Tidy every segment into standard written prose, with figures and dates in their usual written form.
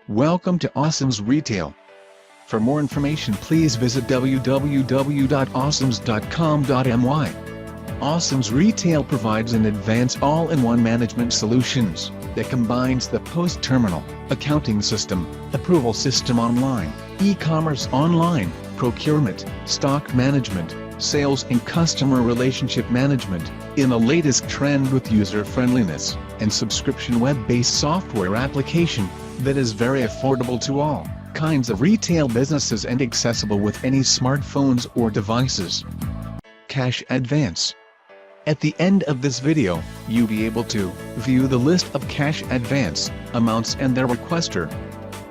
Welcome to OCIMS Retail. For more information please visit www.ocims.com.my. OCIMS Retail provides an advanced all-in-one management solutions that combines the post-terminal, accounting system, approval system online, e-commerce online, procurement, stock management, sales and customer relationship management, in the latest trend with user-friendliness, and subscription web-based software application that is very affordable to all kinds of retail businesses and accessible with any smartphones or devices. Cash advance. At the end of this video, you'll be able to view the list of cash advance amounts and their requester.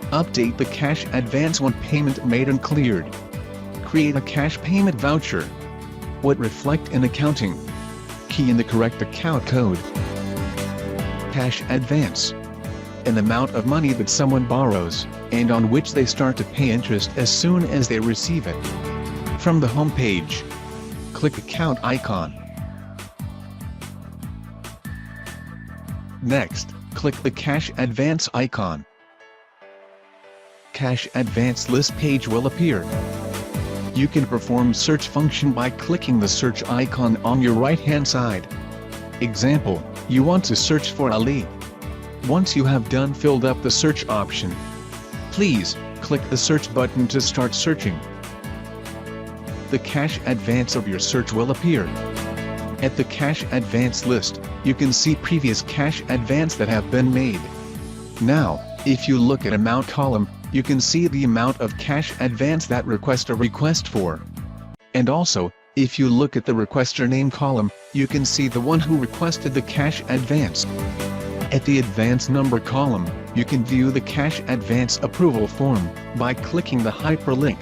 Update the cash advance when payment made and cleared. Create a cash payment voucher. What reflect in accounting. Key in the correct account code. Cash advance. An amount of money that someone borrows, and on which they start to pay interest as soon as they receive it. From the home page, click Account icon. Next, click the Cash Advance icon. Cash Advance list page will appear. You can perform search function by clicking the search icon on your right-hand side. Example, you want to search for Ali. Once you have filled up the search option, please click the search button to start searching. The cash advance of your search will appear. At the cash advance list, you can see previous cash advance that have been made. Now, if you look at amount column, you can see the amount of cash advance that requester request for. And also, if you look at the requester name column, you can see the one who requested the cash advance. At the advance number column, you can view the cash advance approval form by clicking the hyperlink.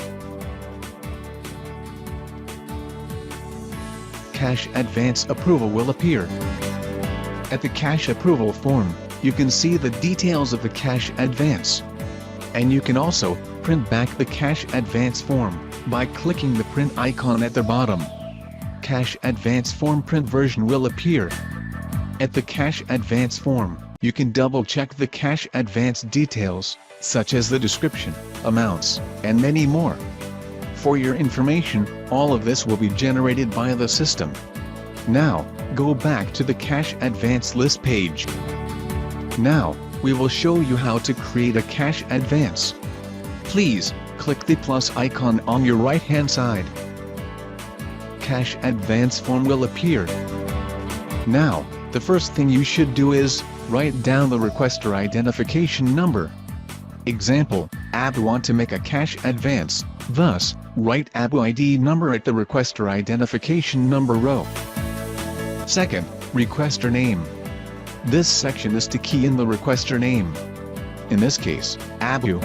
Cash advance approval will appear. At the cash approval form, you can see the details of the cash advance. And you can also print back the cash advance form by clicking the print icon at the bottom. Cash advance form print version will appear. At the cash advance form, you can double-check the cash advance details, such as the description, amounts, and many more. For your information, all of this will be generated by the system. Now, go back to the cash advance list page. Now, we will show you how to create a cash advance. Please, click the plus icon on your right-hand side. Cash advance form will appear. Now, the first thing you should do is write down the requester identification number. Example, Abu want to make a cash advance, thus, write Abu ID number at the requester identification number row. Second, requester name. This section is to key in the requester name. In this case, Abu.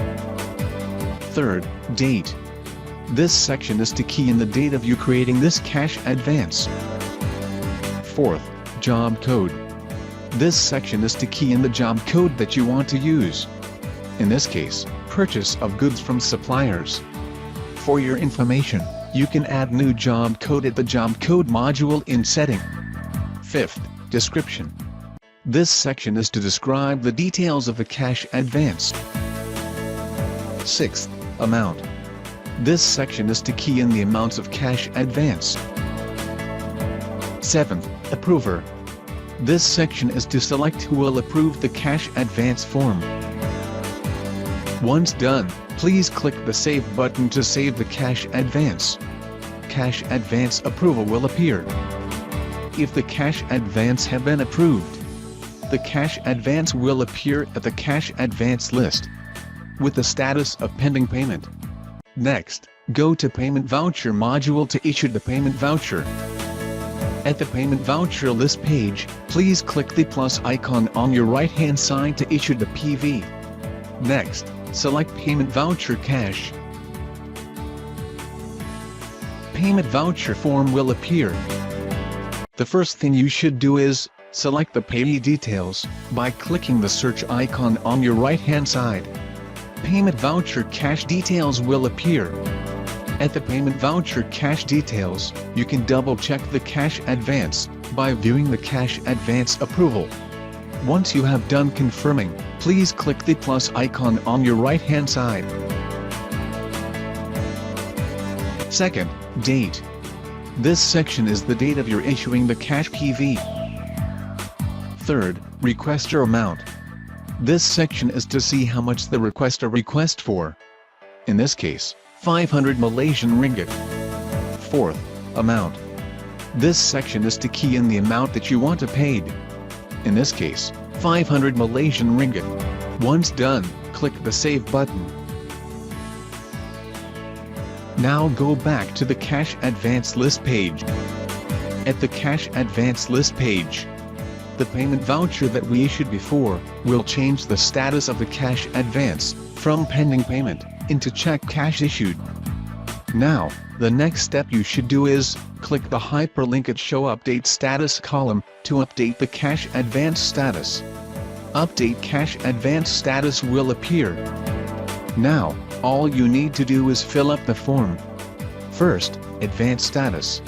Third, date. This section is to key in the date of you creating this cash advance. Fourth, job code. This section is to key in the job code that you want to use. In this case, purchase of goods from suppliers. For your information, you can add new job code at the job code module in setting. Fifth, description. This section is to describe the details of the cash advance. Sixth, amount. This section is to key in the amounts of cash advance. Seventh, approver. This section is to select who will approve the cash advance form. Once done, please click the Save button to save the cash advance. Cash advance approval will appear. If the cash advance have been approved, the cash advance will appear at the cash advance list with the status of pending payment. Next, go to Payment Voucher module to issue the payment voucher. At the payment voucher list page, please click the plus icon on your right-hand side to issue the PV. Next, select Payment Voucher Cash. Payment voucher form will appear. The first thing you should do is select the payee details by clicking the search icon on your right-hand side. Payment voucher cash details will appear. At the payment voucher cash details, you can double-check the cash advance by viewing the cash advance approval. Once you have done confirming, please click the plus icon on your right-hand side. Second, date. This section is the date of your issuing the cash PV. Third, requester amount. This section is to see how much the requester request for. In this case, 500 Malaysian ringgit. Fourth, amount. This section is to key in the amount that you want to paid. In this case, 500 Malaysian ringgit. Once done, click the Save button. Now go back to the Cash Advance List page. At the Cash Advance List page, the payment voucher that we issued before will change the status of the cash advance from pending payment into check cash issued. Now, the next step you should do is click the hyperlink at Show Update Status column to update the cash advance status. Update cash advance status will appear. Now, all you need to do is fill up the form. First, advance status.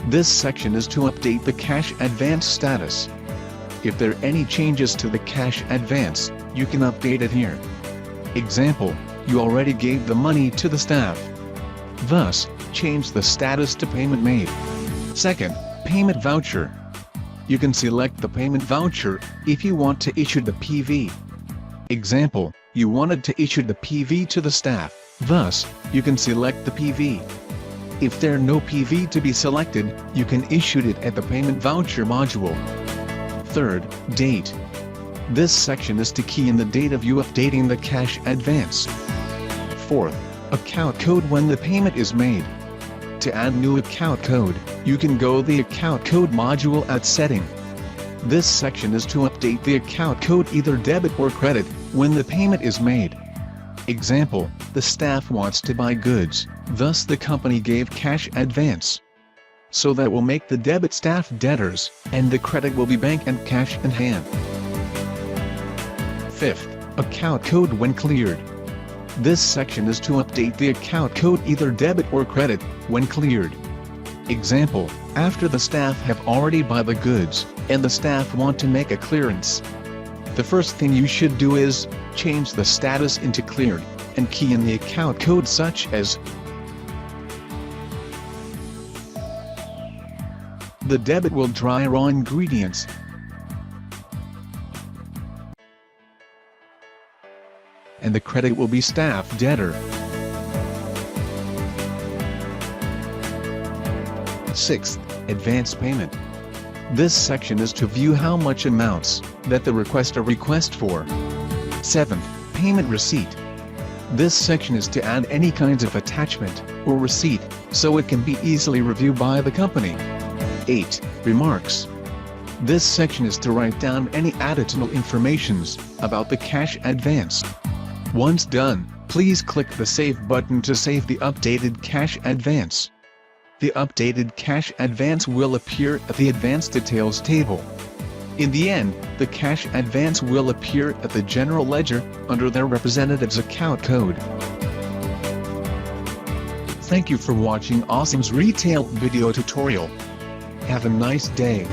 This section is to update the cash advance status. If there are any changes to the cash advance, you can update it here. Example, you already gave the money to the staff. Thus, change the status to payment made. Second, payment voucher. You can select the payment voucher if you want to issue the PV. Example, you wanted to issue the PV to the staff, thus, you can select the PV. If there are no PV to be selected, you can issue it at the payment voucher module. Third, date. This section is to key in the date of you updating the cash advance. Fourth, account code when the payment is made. To add new account code, you can go the account code module at setting. This section is to update the account code either debit or credit when the payment is made. Example, the staff wants to buy goods, thus the company gave cash advance. So that will make the debit staff debtors, and the credit will be bank and cash in hand. Fifth, account code when cleared. This section is to update the account code either debit or credit when cleared. Example, after the staff have already bought the goods, and the staff want to make a clearance. The first thing you should do is change the status into cleared, and key in the account code such as the debit will dry raw ingredients, and the credit will be staff debtor. Sixth, advance payment. This section is to view how much amounts that the requester request for. Seventh, payment receipt. This section is to add any kinds of attachment or receipt, so it can be easily reviewed by the company. 8. Remarks. This section is to write down any additional informations about the cash advance. Once done, please click the Save button to save the updated cash advance. The updated cash advance will appear at the Advance Details table. In the end, the cash advance will appear at the General Ledger under their representative's account code. Thank you for watching OCIMS Retail video tutorial. Have a nice day.